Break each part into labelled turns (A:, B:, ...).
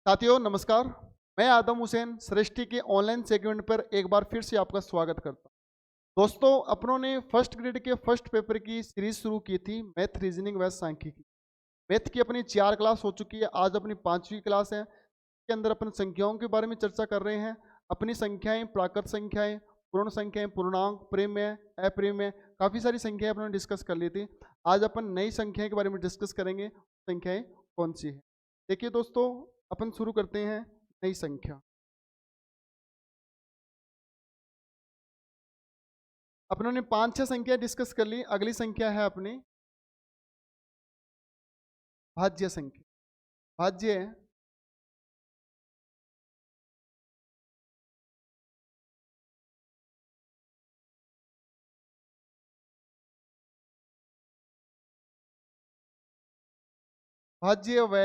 A: साथियों नमस्कार। मैं आदम हुसैन सृष्टि के ऑनलाइन सेगमेंट पर एक बार फिर से आपका स्वागत करता हूं। दोस्तों, अपनों ने फर्स्ट ग्रेड के फर्स्ट पेपर की सीरीज शुरू की थी मैथ रीजनिंग व सांख्यिकी। मैथ की अपनी 4 क्लास हो चुकी है, आज अपनी 5वीं क्लास है। इसके अंदर अपन संख्याओं के बारे में चर्चा कर रहे हैं। अपनी संख्याएं प्राकृत संख्याएं, पूर्ण संख्याएं, पूर्णांक, प्रेम्य, अप्रेम्य, काफ़ी सारी संख्याएं अपने डिस्कस कर ली थी। आज अपन नई संख्याएं के बारे में डिस्कस करेंगे, संख्याएं कौन सी है। देखिए दोस्तों, अपन शुरू करते हैं नई संख्या। अपनों ने 5-6 संख्या डिस्कस कर ली। अगली संख्या है अपनी भाज्य संख्या। भाज्य भाज्य व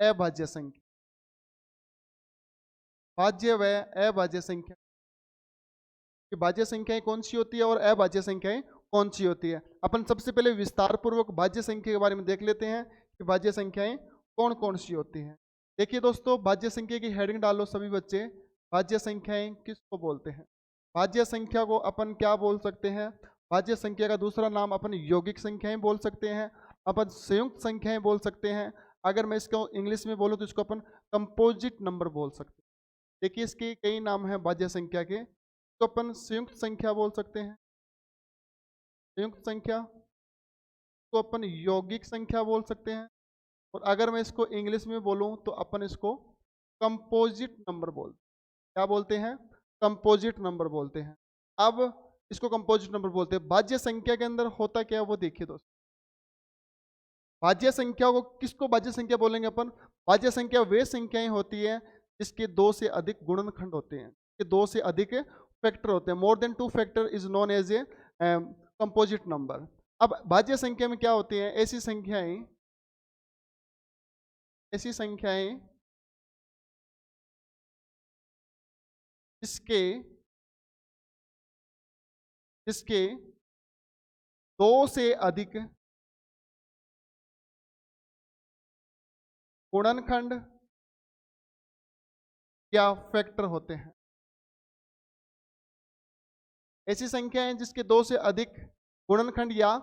A: अभाज्य संख्या। भाज्य व अभाज्य संख्या कि भाज्य संख्याएं कौन सी होती है और अभाज्य संख्याएं कौन सी होती है। अपन सबसे पहले विस्तार पूर्वक भाज्य संख्या के बारे में देख लेते हैं कि भाज्य संख्याएं कौन कौन सी होती हैं। देखिए दोस्तों, भाज्य संख्या की हेडिंग डालो सभी बच्चे। भाज्य संख्याएं किसको बोलते हैं? भाज्य संख्या को अपन क्या बोल सकते हैं? भाज्य संख्या का दूसरा नाम अपन यौगिक संख्याएं बोल सकते हैं, अपन संयुक्त संख्याएं बोल सकते हैं। अगर मैं इसको इंग्लिश में बोलूँ तो इसको अपन कंपोजिट नंबर बोल सकते हैं। देखिए, इसके कई नाम हैं भाज्य संख्या के। तो अपन संयुक्त संख्या बोल सकते हैं, संयुक्त संख्या को अपन यौगिक संख्या बोल सकते हैं, और अगर मैं इसको इंग्लिश में बोलूं तो अपन इसको कंपोजिट नंबर क्या बोलते हैं? कंपोजिट नंबर बोलते हैं। अब इसको कंपोजिट नंबर बोलते हैं। भाज्य संख्या के अंदर होता क्या है वो देखिए दोस्तों। भाज्य संख्या को किसको भाज्य संख्या बोलेंगे अपन? भाज्य संख्या वे संख्याएं होती है जिसके 2 से अधिक गुणनखंड होते हैं, कि 2 से अधिक फैक्टर होते हैं। More than 2 factor is known as a composite number. अब भाज्य संख्या में क्या होती है? ऐसी संख्याएं जिसके जिसके 2 से अधिक गुणनखंड या फैक्टर होते हैं। ऐसी संख्याएं जिसके 2 से अधिक गुणनखंड या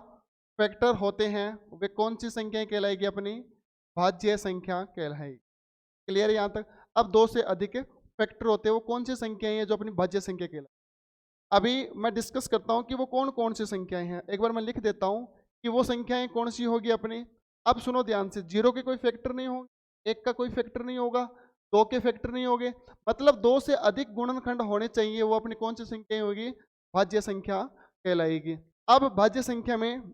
A: फैक्टर होते हैं, वे कौन सी संख्याएं कहलाएगी? अपनी भाज्य संख्या कहलाएगी। क्लियर है यहाँ तक? अब 2 से अधिक फैक्टर होते हैं, वो कौन सी संख्याएं हैं जो अपनी भाज्य संख्या कहलाएगी? अभी मैं डिस्कस करता हूं कि वो कौन कौन सी संख्याएं हैं। एक बार मैं लिख देता हूं कि वो संख्याएं कौन सी होगी अपनी। अब सुनो ध्यान से, 0 के कोई फैक्टर नहीं होंगे, 1 का कोई फैक्टर नहीं होगा, 2 के फैक्टर नहीं होंगे, मतलब 2 से अधिक गुणनखंड होने चाहिए। वो अपनी कौन सी संख्याएं होगी? भाज्य संख्या कहलाएगी। अब भाज्य संख्या में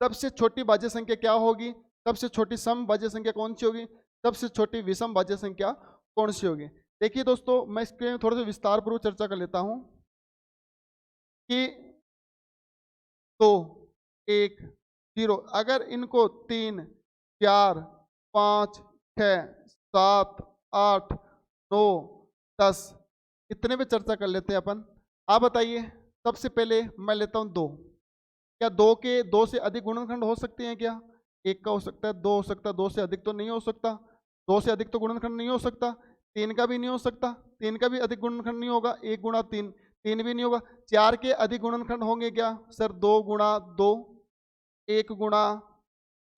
A: सबसे छोटी भाज्य संख्या क्या होगी? सबसे छोटी सम भाज्य संख्या कौन सी होगी? सबसे छोटी विषम भाज्य संख्या कौन सी होगी? देखिए दोस्तों, मैं इसके थोड़ा सा विस्तार पूर्वक चर्चा कर लेता हूं कि 2, 1, 0, अगर इनको 3, 4, 5, 6, 7, 8, 9, 10 इतने पे चर्चा कर लेते हैं अपन। आप बताइए, सबसे पहले मैं लेता हूं 2। क्या 2 से अधिक गुणनखंड हो सकते हैं क्या? 1 का हो सकता है, 2 हो सकता है, 2 से अधिक तो नहीं हो सकता। 2 से अधिक तो गुणनखंड नहीं हो सकता। 3 का भी नहीं हो सकता, 3 का भी अधिक गुणनखंड नहीं होगा। 1 गुणा 3, 3 भी नहीं होगा। 4 के अधिक गुणनखंड होंगे क्या? सर 2 गुणा 2, 1 गुणा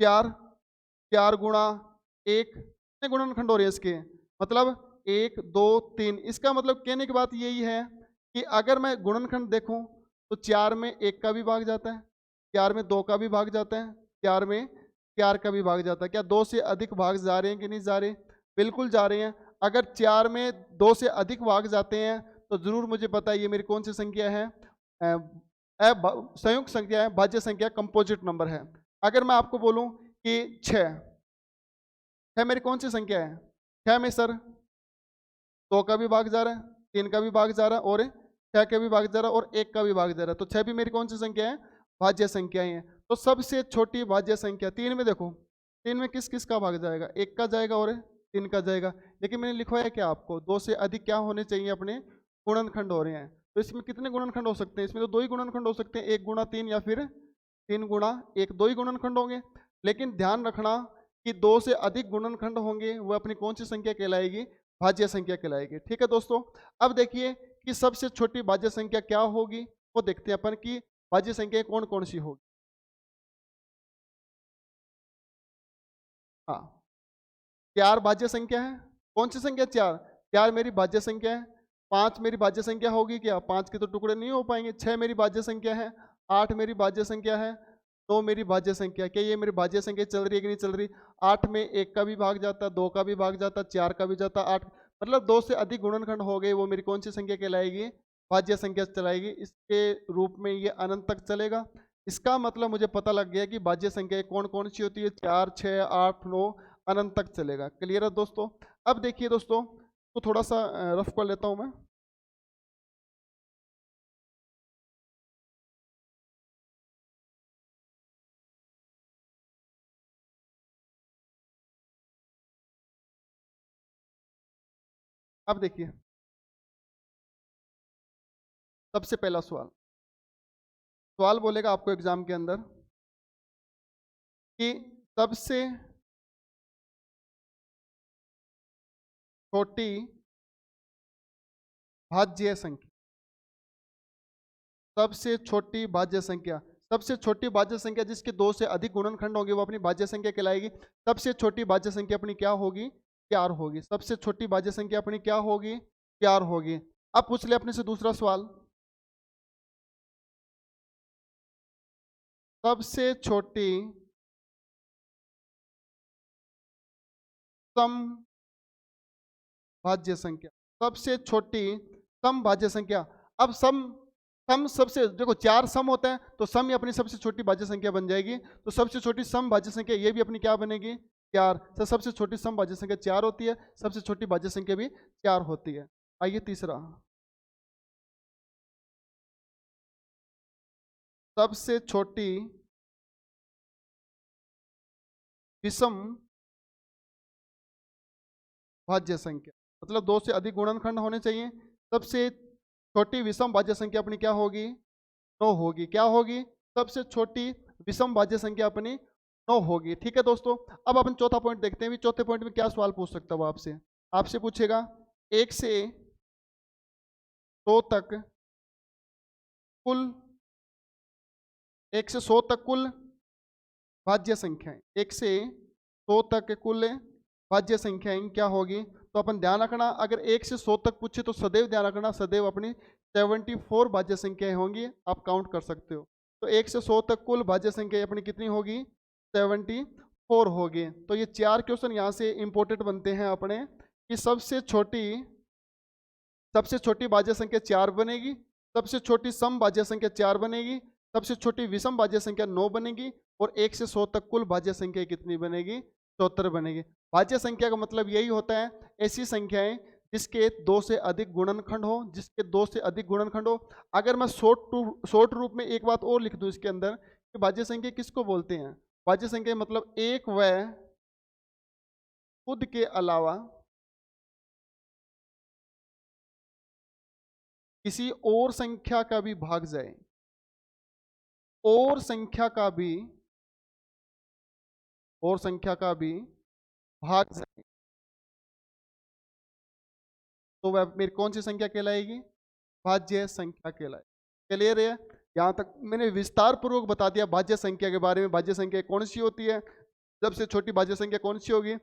A: 4, 4 गुणा 1, कितने गुणनखंड हो रहे हैं इसके? मतलब 1, 2, 3। इसका मतलब कहने की बात यही है कि अगर मैं गुणनखंड देखूं तो 4 में 1 का भी भाग जाता है, 4 में 2 का भी भाग जाता है, 4 में 4 का भी भाग जाता है। क्या 2 से अधिक भाग जा रहे हैं कि नहीं जा रहे? बिल्कुल जा रहे हैं। अगर 4 में 2 से अधिक भाग जाते हैं तो जरूर मुझे पता है ये मेरी कौन सी संख्या है? संयुक्त संख्या है, भाज्य संख्या, कंपोजिट नंबर है। अगर मैं आपको बोलूं कि 6 मेरी कौन सी संख्या है? 6 में सर 2 का भी भाग जा रहा है, 3 का भी भाग जा रहा है, और 6 का भी भाग जा रहा है, और 1 का भी भाग जा रहा है। तो 6 भी मेरी कौन सी संख्या है? भाज्य संख्याएं हैं। तो सबसे छोटी भाज्य संख्या 3 में देखो, 3 में किस किस का भाग जाएगा? 1 का जाएगा और 3 का जाएगा। लेकिन मैंने लिखवाया क्या आपको? 2 से अधिक क्या होने चाहिए? अपने गुणनखंड हो रहे हैं। तो इसमें कितने गुणनखंड हो सकते हैं? इसमें तो 2 ही गुणनखंड हो सकते हैं, 1 गुणा 3 या फिर 3 गुणा 1, 2 ही गुणनखंड होंगे। लेकिन ध्यान रखना कि 2 से अधिक गुणनखंड होंगे वह अपनी कौन सी संख्या कहलाएगी? भाज्य संख्या कहलाएगी। ठीक है दोस्तों। अब देखिए कि सबसे छोटी भाज्य संख्या क्या होगी, वो देखते हैं अपन कि भाज्य संख्या कौन कौन सी होगी। हाँ, 4 भाज्य संख्या है। कौन सी संख्या? 4। 4 मेरी भाज्य संख्या है। 5 मेरी भाज्य संख्या होगी क्या? 5 के तो टुकड़े नहीं हो पाएंगे। 6 मेरी भाज्य संख्या है। 8 मेरी भाज्य संख्या है। 9 मेरी भाज्य संख्या है। क्या ये मेरी भाज्य संख्या चल रही है कि नहीं चल रही? 8 में 1 का भी भाग जाता, 2 का भी भाग जाता, 4 का भी जाता, 8 मतलब 2 से अधिक गुणनखंड हो गए, वो मेरी कौन सी संख्या कहलाएगी? भाज्य संख्या चलाएगी। इसके रूप में ये अनंत तक चलेगा। इसका मतलब मुझे पता लग गया कि भाज्य संख्या कौन कौन सी होती है। 4, 6, 8, 9 अनंत तक चलेगा। क्लियर है दोस्तों? अब देखिए दोस्तों, तो थोड़ा सा रफ कर लेता हूं मैं। अब देखिए, सबसे पहला सवाल, सवाल बोलेगा आपको एग्जाम के अंदर कि सबसे छोटी भाज्य संख्या, सबसे छोटी भाज्य संख्या, सबसे छोटी भाज्य संख्या जिसके 2 से अधिक गुणनखंड होंगे वो अपनी भाज्य संख्या कहलाएगी। सबसे छोटी भाज्य संख्या अपनी क्या होगी? 4 होगी। सबसे छोटी भाज्य संख्या अपनी क्या होगी? 4 होगी। अब पूछ ले अपने से दूसरा सवाल, सबसे छोटी सम भाज्य संख्या, सबसे छोटी सम भाज्य संख्या। अब सम, सम सबसे देखो 4 सम होता है तो सम ही अपनी सबसे छोटी भाज्य संख्या बन जाएगी। तो सबसे छोटी सम भाज्य संख्या ये भी अपनी क्या बनेगी? 4। तो सबसे छोटी सम भाज्य संख्या 4 होती है, सबसे छोटी भाज्य संख्या भी 4 होती है। आइए तीसरा, सबसे छोटी विषम भाज्य संख्या, मतलब 2 से अधिक गुणनखंड होने चाहिए। सबसे छोटी विषम भाज्य संख्या अपनी क्या होगी? 9 होगी। क्या होगी? सबसे छोटी विषम भाज्य संख्या अपनी 9 होगी। ठीक है दोस्तों। अब अपन चौथा पॉइंट देखते हैं। भी चौथे पॉइंट में क्या सवाल पूछ सकता हूँ आपसे? आपसे पूछेगा 1 से 100 तक कुल, 1 से 100 तक कुल भाज्य संख्याएं, 1 से 100 तक कुल भाज्य संख्याएं क्या होगी? तो अपन ध्यान रखना, अगर 1 से 100 तक पूछे तो सदैव ध्यान रखना, सदैव अपनी 74 भाज्य संख्याएं होंगी। आप काउंट कर सकते हो। तो 1 से 100 तक कुल भाज्य संख्या अपनी कितनी होगी? 74 होगी। तो ये 4 क्वेश्चन यहाँ से इंपॉर्टेंट बनते हैं अपने, कि सबसे छोटी भाज्य संख्या 4 बनेगी, सबसे छोटी सम भाज्य संख्या 4 बनेगी, सबसे छोटी विषम भाज्य संख्या 9 बनेगी, और 1 से 100 तक कुल भाज्य संख्या कितनी बनेगी? 74 बनेगी। भाज्य संख्या का मतलब यही होता है, ऐसी संख्याएं जिसके 2 से अधिक गुणनखंड हो, जिसके 2 से अधिक गुणनखंड हो। अगर मैं शॉर्ट रूप में एक बात और लिख दूं इसके अंदर, कि भाज्य संख्या किसको बोलते हैं? भाज्य संख्या मतलब एक व खुद के अलावा किसी और संख्या का भी भाग जाए, और संख्या का भी, और संख्या का भी भाग जाए, तो वह मेरी कौन सी संख्या कहलाएगी? भाज्य संख्या कहलाएगी। क्लियर है? यहाँ तक मैंने विस्तार पूर्वक बता दिया भाज्य संख्या के बारे में। भाज्य संख्या कौन सी होती है, सबसे छोटी भाज्य संख्या कौन सी होगी,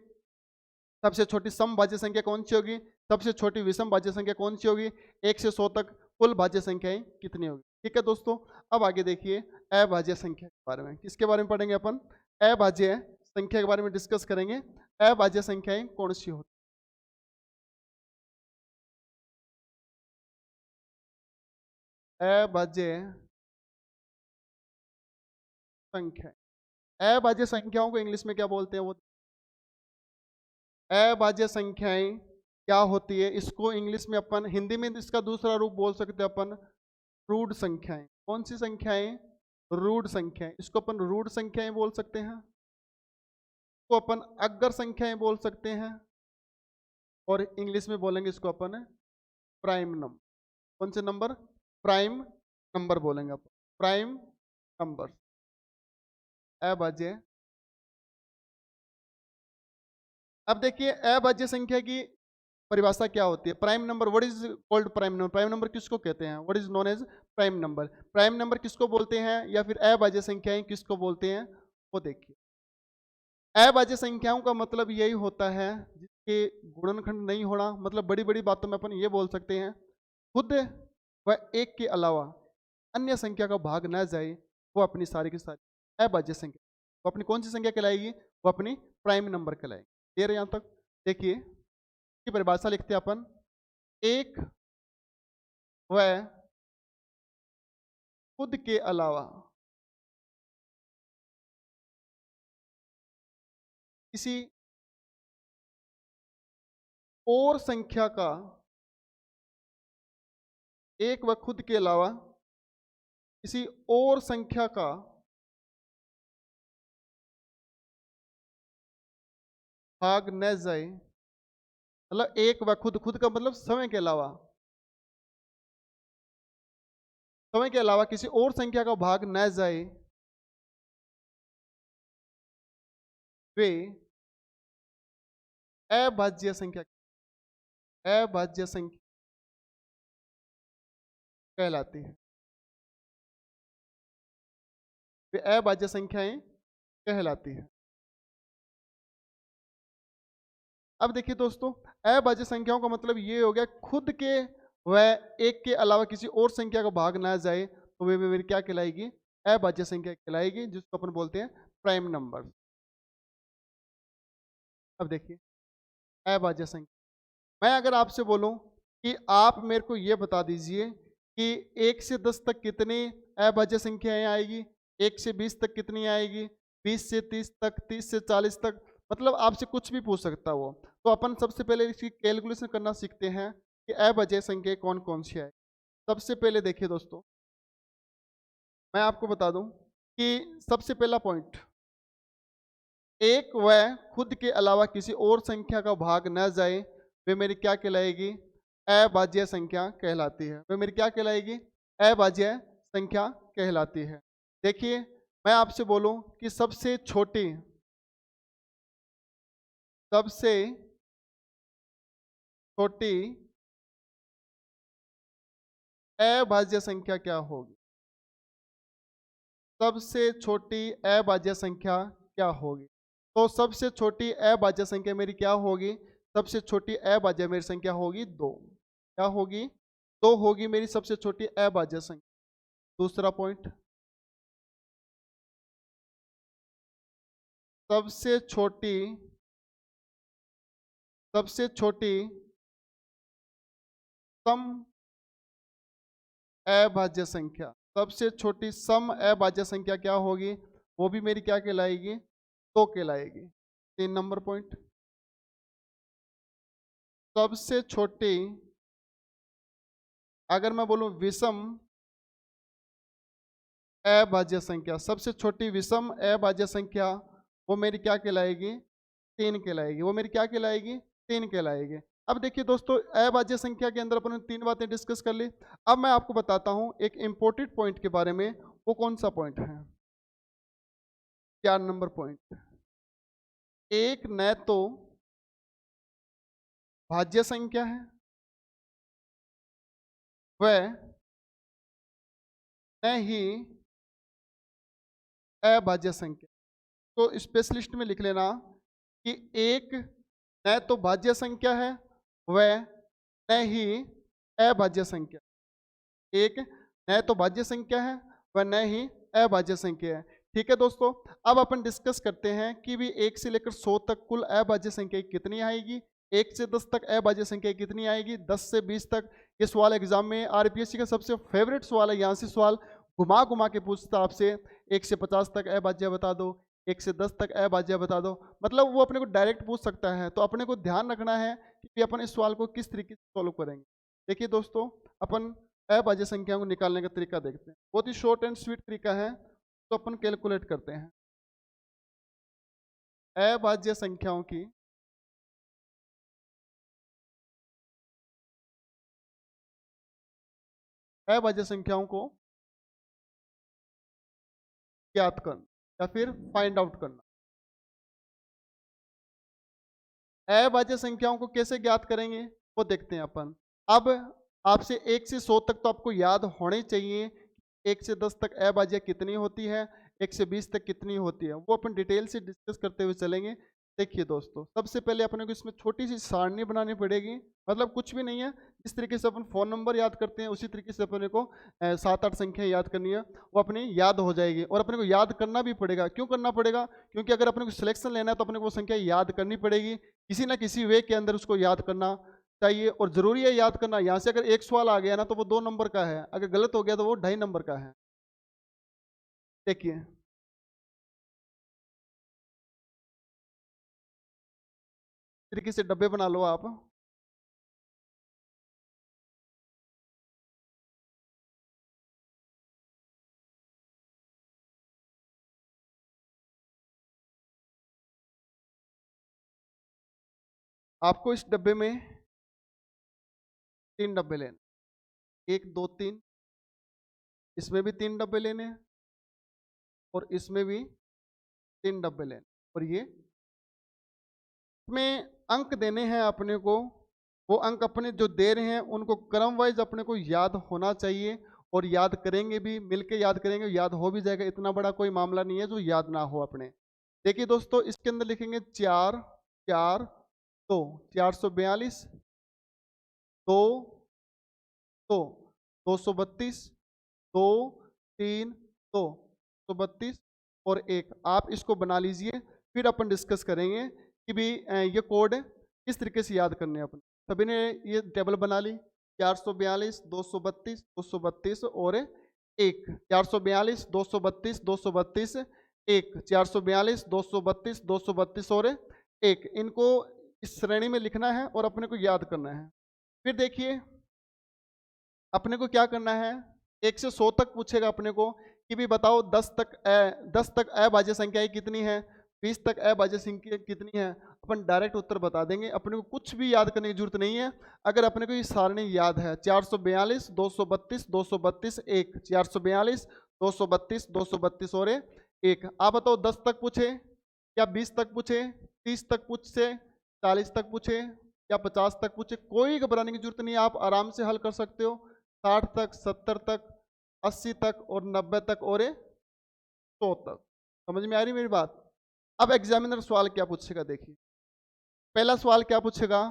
A: सबसे छोटी सम भाज्य संख्या कौन सी होगी, सबसे छोटी विषम भाज्य संख्या कौन सी होगी, 1 से 100 तक कुल भाज्य संख्याएं कितनी होगी। ठीक है दोस्तों। अब आगे देखिए अभाज्य संख्या के बारे में। किसके बारे में पढ़ेंगे अपन? अभाज्य संख्या के बारे में डिस्कस करेंगे। अभाज्य संख्याएं कौन सी होती? अभाज्य संख्या, अभाज्य संख्याओं को इंग्लिश में क्या बोलते हैं? वो अभाज्य संख्याएं क्या होती है, इसको इंग्लिश में अपन, हिंदी में इसका दूसरा रूप बोल सकते हैं अपन रूढ़ संख्याएं। कौन सी संख्याएं? रूढ़ संख्याएं। इसको अपन रूढ़ संख्याएं बोल सकते हैं, इसको अपन अग्र संख्याएं बोल सकते हैं, और इंग्लिश में बोलेंगे इसको अपन प्राइम नंबर। कौन से नंबर? प्राइम नंबर बोलेंगे अपन, प्राइम नंबर। अभाज्य अब देखिए अभाज्य संख्या की परिभाषा क्या होती है। Prime number, what is called prime number? Prime number किसको कहते हैं? What is known as prime number? Prime number किसको बोलते हैं, या फिर अभाज्य संख्याएं किसको बोलते हैं, वो देखिए। अभाज्य संख्याओं का मतलब यही होता है जिसके गुणनखंड नहीं होना, मतलब बड़ी बड़ी बातों में अपन ये बोल सकते हैं खुद व एक के अलावा अन्य संख्या का भाग न जाए, वो अपनी सारी की सारी अभाज्य संख्या, वो अपनी कौन सी संख्या कहलाएगी? वो अपनी प्राइम नंबर कहलाएगी। क्लियर है यहाँ तक? देखिए की परिभाषा लिखते हैं अपन, एक व खुद के अलावा किसी और संख्या का, एक व खुद के अलावा किसी और संख्या का भाग न जाए, मतलब एक व खुद, खुद का मतलब समय के अलावा, समय के अलावा किसी और संख्या का भाग न जाए, वे अभाज्य संख्या, अभाज्य संख्या कहलाती है। वे अभाज्य संख्याएं कहलाती है। अब देखिए दोस्तों, अभाज्य संख्याओं का मतलब ये हो गया खुद के व एक के अलावा किसी और संख्या का भाग ना जाए, तो वे मेरी क्या कहलाएगी? अभाज्य संख्या कहलाएगी, जिसको अपन बोलते हैं प्राइम नंबर। अब देखिए अभाज्य संख्या, मैं अगर आपसे बोलूं कि आप मेरे को ये बता दीजिए कि 1 से 10 तक कितनी अभाज्य संख्याएं आएगी, 1 से 20 तक कितनी आएगी, 20 से 30 तक, 30 से 40 तक, मतलब आपसे कुछ भी पूछ सकता है वो। तो अपन सबसे पहले इसकी कैलकुलेशन करना सीखते हैं कि अभाज्य संख्या कौन कौन सी है। सबसे पहले देखिए दोस्तों, मैं आपको बता दूं कि सबसे पहला पॉइंट, एक व खुद के अलावा किसी और संख्या का भाग न जाए, वे मेरी क्या कहलाएगी? अभाज्य संख्या कहलाती है। वे मेरी क्या कहलाएगी? अभाज्य संख्या कहलाती है। देखिए मैं आपसे बोलूं कि सबसे छोटी अभाज्य संख्या क्या होगी? सबसे छोटी अभाज्य संख्या क्या होगी? तो सबसे छोटी अभाज्य संख्या मेरी क्या होगी? सबसे छोटी अभाज्य मेरी संख्या होगी 2। क्या होगी? 2 होगी मेरी सबसे छोटी अभाज्य संख्या। दूसरा पॉइंट, सबसे छोटी सम अभाज्य संख्या, सबसे छोटी सम अभाज्य संख्या क्या होगी? वो भी मेरी क्या कहलाएगी? 2 कहलाएगी। 3 नंबर पॉइंट, सबसे छोटी, अगर मैं बोलूं विषम अभाज्य संख्या, सबसे छोटी विषम अभाज्य संख्या, वो मेरी क्या कहलाएगी? 3 कहलाएगी। वो मेरी क्या कहलाएगी? 3 कहलाएगी। अब देखिए दोस्तों, अभाज्य संख्या के अंदर अपन ने 3 बातें डिस्कस कर ली। अब मैं आपको बताता हूं एक इंपॉर्टेंट पॉइंट के बारे में। वो कौन सा पॉइंट है? 4 नंबर पॉइंट, एक न तो भाज्य संख्या है, वह न ही अभाज्य संख्या। तो स्पेशलिस्ट में लिख लेना कि एक न तो भाज्य संख्या है, वह न ही अभाज्य संख्या। एक न तो भाज्य संख्या है, वह न ही अभाज्य संख्या है। ठीक है दोस्तों, अब अपन डिस्कस करते हैं कि भी 1 से लेकर 100 तक कुल अभाज्य संख्या कितनी आएगी, 1 से 10 तक अभाज्य संख्या कितनी आएगी, 10 से 20 तक। ये सवाल एग्जाम में आरपीएससी का सबसे फेवरेट सवाल है। यहाँ से सवाल घुमा घुमा के पूछता आपसे, 1 से 50 तक अभाज्य बता दो, 1 से 10 तक अभाज्य बता दो, मतलब वो अपने को डायरेक्ट पूछ सकता है। तो अपने को ध्यान रखना है कि अपन इस सवाल को किस तरीके से सॉल्व करेंगे। देखिए दोस्तों, अपन अभाज्य संख्याओं को निकालने का तरीका देखते हैं। बहुत ही शॉर्ट एंड स्वीट तरीका है। तो अपन कैलकुलेट करते हैं अभाज्य संख्याओं की अभाज्य संख्याओं को ज्ञात करना या फिर फाइंड आउट करना। अभाज्य संख्याओं को कैसे ज्ञात करेंगे वो देखते हैं अपन। अब आपसे 1 से 100 तक तो आपको याद होने चाहिए। 1 से 10 तक अभाज्य कितनी होती है, 1 से 20 तक कितनी होती है, वो अपन डिटेल से डिस्कस करते हुए चलेंगे। देखिए दोस्तों, सबसे पहले अपने को इसमें छोटी सी सारणी बनानी पड़ेगी, मतलब कुछ भी नहीं है, जिस तरीके से अपन फोन नंबर याद करते हैं उसी तरीके से अपने को 7-8 संख्या याद करनी है, वो अपनी याद हो जाएगी। और अपने को याद करना भी पड़ेगा। क्यों करना पड़ेगा? क्योंकि अगर अपने को सिलेक्शन लेना है तो अपने को वो संख्या याद करनी पड़ेगी, किसी ना किसी वे के अंदर उसको याद करना चाहिए। और जरूरी है याद करना। यहाँ से अगर एक सवाल आ गया ना तो वो 2 नंबर का है, अगर गलत हो गया तो वो 2.5 नंबर का है। देखिए, तरीके से डब्बे बना लो आप। आपको इस डब्बे में 3 डब्बे लेने, 1 2 3, इसमें भी 3 डब्बे लेने हैं और इसमें भी 3 डब्बे लेने। और ये इसमें अंक देने हैं अपने को। वो अंक अपने जो दे रहे हैं उनको क्रम वाइज अपने को याद होना चाहिए, और याद करेंगे भी, मिलके याद करेंगे, याद हो भी जाएगा। इतना बड़ा कोई मामला नहीं है जो याद ना हो अपने। देखिए दोस्तों, इसके अंदर लिखेंगे 4 4 2, 442, 2 2, 232, 2 3 2, 232 और 1। आप इसको बना लीजिए, फिर अपन डिस्कस करेंगे कि भी ये कोड किस तरीके से याद करने हैं अपन। सभी ने ये टेबल बना ली, 442, 232, 232 और 1, 442, 232, 232, 1, 442, 232, 232 और 1। इनको इस श्रेणी में लिखना है और अपने को याद करना है। फिर देखिए, अपने को क्या करना है, 1 से 100 तक पूछेगा अपने को कि भी बताओ 10 तक अभाज्य संख्याएं कितनी है, 20 तक अभाज्य संख्या कितनी है। अपन डायरेक्ट उत्तर बता देंगे, अपने को कुछ भी याद करने की जरूरत नहीं है। अगर अपने को ये सारणी याद है, 442, 232, 232, 1, 442, 232, 232 और 1। आप बताओ 10 तक पूछे या 20 तक पूछे, 30 तक पूछे, 40 तक पूछे या 50 तक पूछे, कोई घबराने की जरूरत नहीं है। आप आराम से हल कर सकते हो। 60 तक, 70 तक, 80 तक और 90 तक और 100 तक। समझ में आ रही मेरी बात? अब एग्जामिनर सवाल क्या पूछेगा, देखिए। पहला सवाल क्या पूछेगा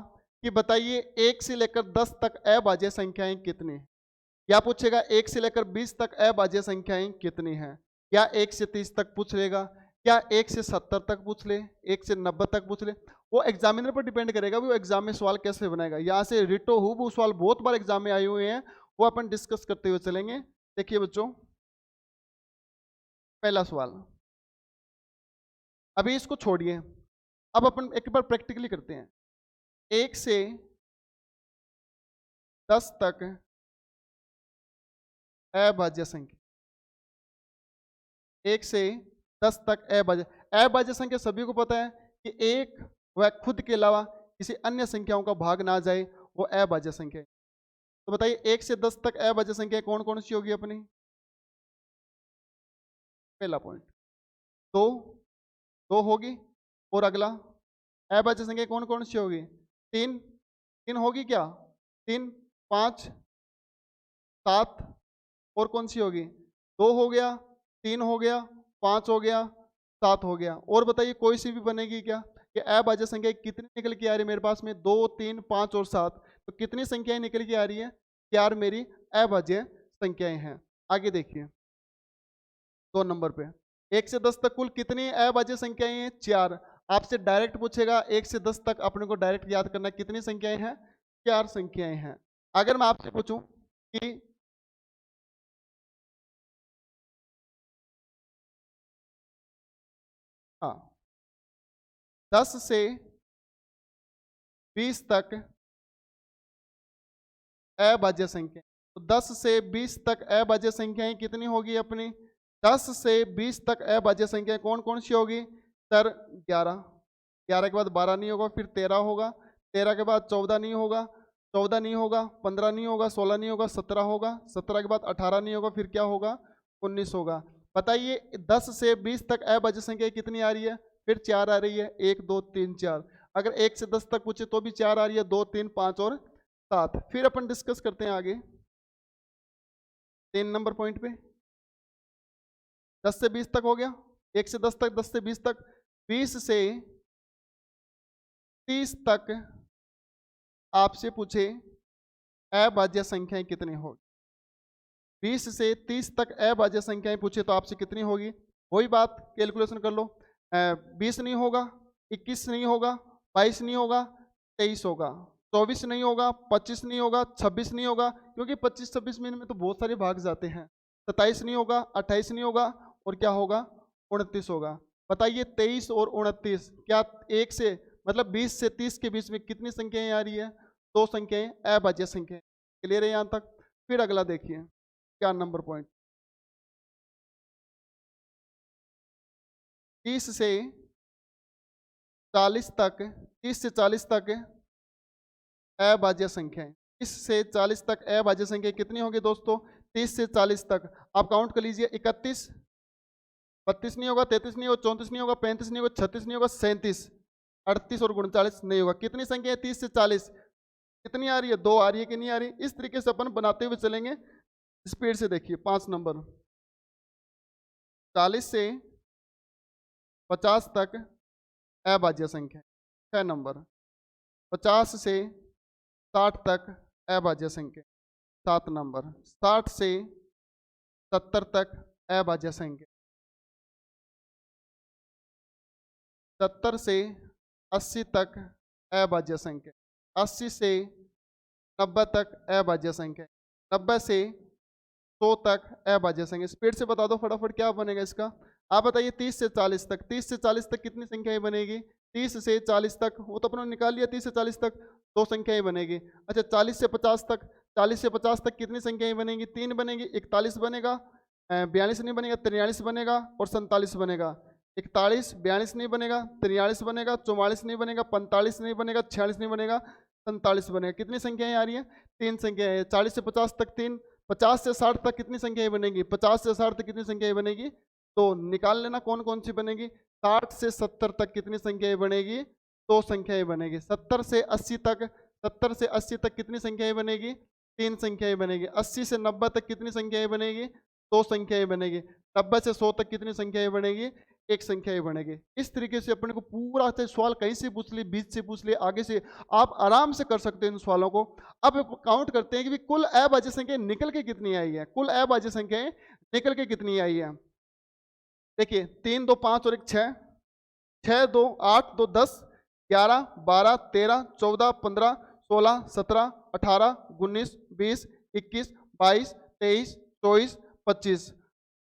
A: कि बताइए 1 से लेकर 10 तक अभाज्य संख्याएं कितनी। या पूछेगा 1 से लेकर 20 तक अभाज्य संख्याएं कितनी हैं, या 1 से 30 तक पूछ लेगा, या 1 से 70 तक पूछ ले, 1 से 90 तक पूछ ले। वो एग्जामिनर पर डिपेंड करेगा वो एग्जाम में सवाल कैसे बनाएगा। यहाँ से रिटो हूबहू सवाल बहुत बार एग्जाम में आए हुए हैं, वो अपन डिस्कस करते हुए चलेंगे। देखिए बच्चों, पहला सवाल, अभी इसको छोड़िए, अब अपन एक बार प्रैक्टिकली करते हैं। 1 से 10 तक अभाज्य संख्या, 1 से 10 तक अभाज्य संख्या सभी को पता है कि एक वह खुद के अलावा किसी अन्य संख्याओं का भाग ना जाए, वो अभाज्य संख्या है। तो बताइए 1 से 10 तक अभाज्य संख्या कौन कौन सी होगी अपनी? पहला पॉइंट 2 2 होगी, और अगला अभाज्य संख्या कौन कौन सी होगी? 3 3 होगी क्या? 3 5 7, और कौन सी होगी? 2 हो गया, 3 हो गया, 5 हो गया, 7 हो गया। और बताइए कोई सी भी बनेगी क्या? कि अभाज्य संख्या कितनी निकल के आ रही है मेरे पास में? 2 3 5 और 7। तो कितनी संख्याएं निकल के आ रही है? 4 मेरी अभाज्य संख्याएं हैं। आगे देखिए 2 नंबर पे, 1 से 10 तक कुल कितनी अभाज्य संख्याएं हैं? 4। आपसे डायरेक्ट पूछेगा 1 से 10 तक अपने को डायरेक्ट याद करना कितनी संख्याएं हैं? 4 संख्याएं हैं। अगर मैं आपसे पूछूं कि हाँ 10 से 20 तक अभाज्य संख्या, तो 10 से 20 तक अभाज्य संख्याएं कितनी होगी अपनी? 10 से 20 तक अभाज्य संख्याएं कौन कौन सी होगी सर? 11। 11 के बाद 12 नहीं होगा, फिर 13 होगा, 13 के बाद 14 नहीं होगा, 14 नहीं होगा, 15 नहीं होगा, 16 नहीं होगा, 17 होगा, 17 के बाद 18 नहीं होगा, फिर क्या होगा? 19 होगा। बताइए 10 से 20 तक अभाज्य संख्या कितनी आ रही है? फिर 4 आ रही है, 1 2 3 4। अगर 1 से 10 तक पूछे तो भी 4 आ रही है, 2, 3, 5 और 7। फिर अपन डिस्कस करते हैं आगे 3 नंबर पॉइंट पे। 10 से 20 तक हो गया, 1 से 10 तक, 10 से 20 तक। 20 से 30 तक आपसे पूछे अभाज्य संख्याएं कितनी होगी। 20 से 30 तक अभाज्य संख्याएं पूछे तो आपसे कितनी होगी, वही बात कैलकुलेशन कर लो। 20 नहीं होगा, 21 नहीं होगा, 22 नहीं होगा, 23 होगा, 24 नहीं होगा, 25 नहीं होगा, 26 नहीं होगा, क्योंकि 25-26 महीने में तो बहुत सारे भाग जाते हैं। 27 नहीं होगा, 28 नहीं होगा, और क्या होगा, 29 होगा। बताइए 23 और 29 क्या एक से मतलब 20 से 30 के बीच में कितनी संख्याएं आ रही है, 2 संख्याएं अभाज्य संख्याएं। क्लियर है यहाँ तक। फिर अगला देखिए 4 नंबर पॉइंट। 30 से 40 तक, 30 से 40 तक अभाज्य संख्याएं। 30 से 40 तक अभाज्य संख्या कितनी होगी दोस्तों, 30 से 40 तक आप काउंट कर लीजिए। 31, 32 नहीं होगा, 33 नहीं होगा, 34 नहीं होगा, 35 नहीं होगा, 36 नहीं होगा, 37, 38 और 39 नहीं होगा। कितनी संख्या है 30 से 40, कितनी आ रही है, 2 आ रही है कि नहीं आ रही। इस तरीके से अपन बनाते हुए चलेंगे, स्पीड से देखिए। 5 नंबर 40 से 50 तक अभाज्य संख्या। 6 नंबर 50 से 60 तक अभाज्य संख्या। 7 नंबर 60 से 70 तक अभाज्य संख्या। 70 से 80 तक अभाज्य संख्या। 80 से 90 तक अभाज्य संख्या। 90 से 100 तक अभाज्य संख्या। स्पीड से बता दो फटाफट क्या बनेगा इसका। आप बताइए 30 से 40 तक, 30 से 40 तक कितनी संख्याएं बनेगी। 30 से 40 तक वो तो अपने निकाल लिया, 30 से 40 तक 2 संख्याएं बनेगी। अच्छा 40 से 50 तक, 40 से 50 तक कितनी संख्याएं बनेगी, 3 बनेगी। 41 बनेगा, 42 नहीं बनेगा, 43 बनेगा और 47 बनेगा। 41, 42 नहीं बनेगा, 43 बनेगा, 44 नहीं बनेगा, 45 नहीं बनेगा, 46 नहीं बनेगा, 47 बनेगा। कितनी संख्याएं आ रही है, 3 संख्याएं हैं। 40 से 50 तक 3, 50 से 60 तक कितनी संख्याएं बनेगी, 50 से 60 तक कितनी संख्याएं बनेगी, तो निकाल लेना कौन कौन सी बनेगी। 60 से 70 तक कितनी संख्याएं बनेगी, 2 संख्याएं बनेगी। 70 से 80 तक, 70 से 80 तक कितनी संख्याएं बनेगी, 3 संख्याएं बनेगी। 80 से 90 तक कितनी संख्याएं बनेगी, 2 संख्याएं बनेगी। 90 से 100 तक कितनी संख्याएं बनेगी, 1 संख्याएं बनेगी। इस तरीके से अपने को पूरा सवाल कहीं से पूछ लिए, बीच से पूछ लिए, आगे से, आप आराम से कर सकते हैं इन सवालों को। अब काउंट करते हैं कि कुल अभाज्य संख्याएं निकल के कितनी आई है, कुल अभाज्य संख्याएं निकल के कितनी आई है। देखिए 3, 2, 5 और 1 6, 6, 2, 8, 2, 10, 11, 12, 13, 14, 15, 16, 17, 18, 19, 20, 21, 22, 23, 24, 25।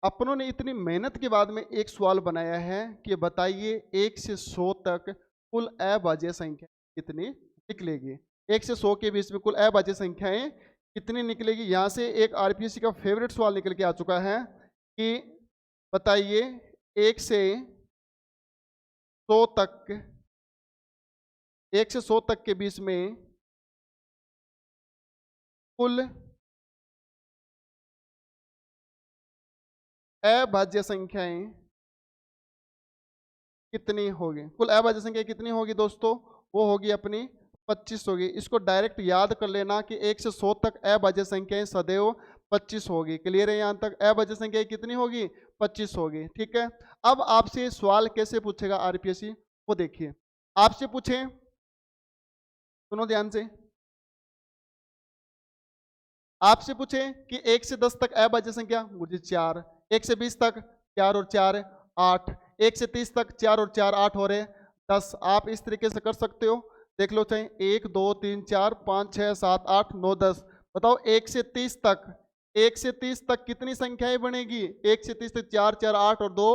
A: अपनों ने इतनी मेहनत के बाद में एक सवाल बनाया है कि बताइए 1 से 100 तक कुल अभाज्य संख्या कितनी निकलेगी। 1 से 100 के बीच में कुल अभाज्य संख्याएं कितनी निकलेगी। यहाँ से एक आरपीएससी का फेवरेट सवाल निकल के आ चुका है कि बताइए 1 से 100 तक, 1 से 100 तक के बीच में कुल अभाज्य संख्याएं कितनी होगी। कुल अभाज्य संख्या कितनी होगी दोस्तों, वो होगी अपनी 25 होगी। इसको डायरेक्ट याद कर लेना कि 1 से 100 तक अभाज्य संख्याएं सदैव 25 होगी। क्लियर है यहाँ तक। अभाज्य संख्या कितनी होगी, 25 होगी। ठीक है। अब आपसे सवाल कैसे पूछेगा आरपीएससी, वो देखिए। आपसे पूछे, सुनो ध्यान से, आपसे पूछे कि 1 से 10 तक अभाज्य संख्या, मुझे 4। 1 से 20 तक 4 और 4 8। 1 से 30 तक 4 और 4 8 हो रहे 10। आप इस तरीके से कर सकते हो, देख लो चाहे 1 2 3 4 5 6 7 8 9 10। बताओ 1 से 30 तक, 1 से 30 तक कितनी संख्याएं बनेगी। 1 से 30 तक 4 4 8 और 2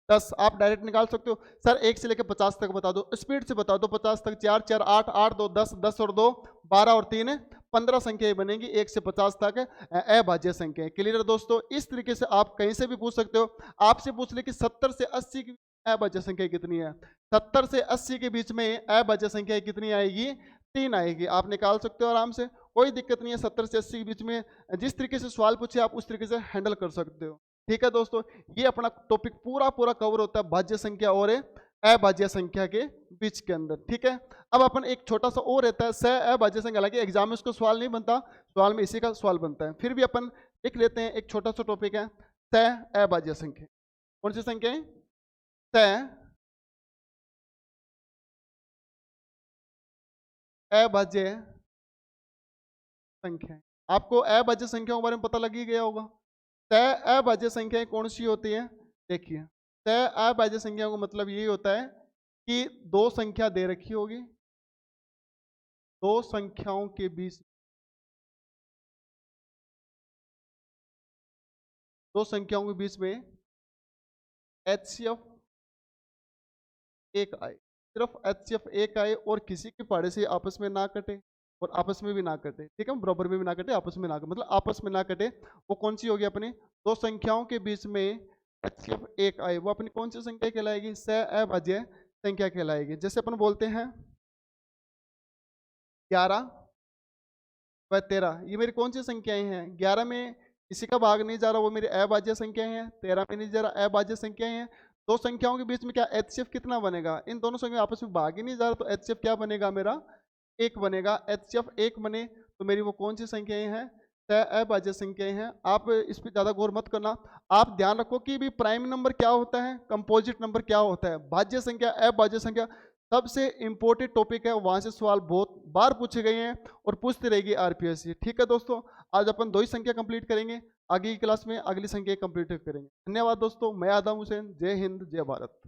A: 10। आप डायरेक्ट निकाल सकते हो। सर 1 से लेकर 50 तक बता दो, स्पीड से बता दो। 50 तक 4 4 8 8 2 10, 10 और 2 12 और 3 15 संख्याएं बनेगी 1 से 50 तक अभाज्य संख्या। क्लियर है दोस्तों। इस तरीके से आप कहीं से भी पूछ सकते हो। आपसे पूछ ले कि 70 से 80 की अभाज्य संख्या कितनी है। 70 से 80 के बीच में अभाज्य संख्या कितनी आएगी, 3 आएगी। आप निकाल सकते हो आराम से, कोई दिक्कत नहीं है। 70 से 80 के बीच में जिस तरीके से सवाल पूछे आप उस तरीके से हैंडल कर सकते हो। ठीक है दोस्तों, ये अपना टॉपिक पूरा कवर होता है भाज्य संख्या और अभाज्य संख्या के बीच के अंदर। ठीक है, अब अपन एक छोटा सा और रहता है स अभाज्य संख्या, हालांकि एग्जाम में उसको सवाल नहीं बनता, सवाल में इसी का सवाल बनता है, फिर भी अपन लिख लेते हैं। एक छोटा सा टॉपिक है स अभाज्य संख्या। कौन सी संख्या है? स अभाज्य संख्या। आपको अभाज्य संख्याओं के बारे में पता लग ही गया होगा। स अभाज्य संख्याएं कौन सी होती है? देखिए, स अभाज्य संख्याओं का मतलब यही होता है कि दो संख्या दे रखी होगी, दो संख्याओं के बीच, दो संख्याओं के बीच में HCF एक आए, सिर्फ HCF एक आए और किसी के पहाड़े से आपस में ना कटे और आपस में भी ना कटे। ठीक है, बराबर में भी ना कटे, आपस में ना कटे, मतलब आपस में ना कटे। वो कौन सी होगी अपनी? दो संख्याओं के बीच में HCF एक आए, वो अपनी कौन सी संख्या कहलाएगी? स अभाज्य संख्या कहलाएगी। जैसे अपन बोलते हैं 11 व 13, ये मेरी कौन सी संख्याएं हैं? 11 में किसी का भाग नहीं जा रहा, वो मेरी अभाज्य संख्याएं हैं। 13 में नहीं जा रहा, अभाज्य संख्याएं हैं। दो संख्याओं के बीच में क्या HCF कितना बनेगा? इन दोनों संख्या आपस में भाग ही नहीं जा रहा, तो HCF क्या बनेगा? मेरा एक बनेगा। HCF एक बने तो मेरी वो कौन सी संख्याएं हैं? अभाज्य संख्याएं हैं। आप इस पर ज्यादा गौर मत करना, आप ध्यान रखो कि भी प्राइम नंबर क्या होता है, कंपोजिट नंबर क्या होता है, भाज्य संख्या, अभाज्य संख्या सबसे इंपॉर्टेंट टॉपिक है, वहां से सवाल बहुत बार पूछे गए हैं और पूछती रहेगी आरपीएससी। ठीक है दोस्तों, आज अपन दो ही संख्या कंप्लीट करेंगे, आगे की क्लास में अगली संख्या कंप्लीट करेंगे। धन्यवाद दोस्तों, मैं आदम हुसैन। जय हिंद, जय भारत।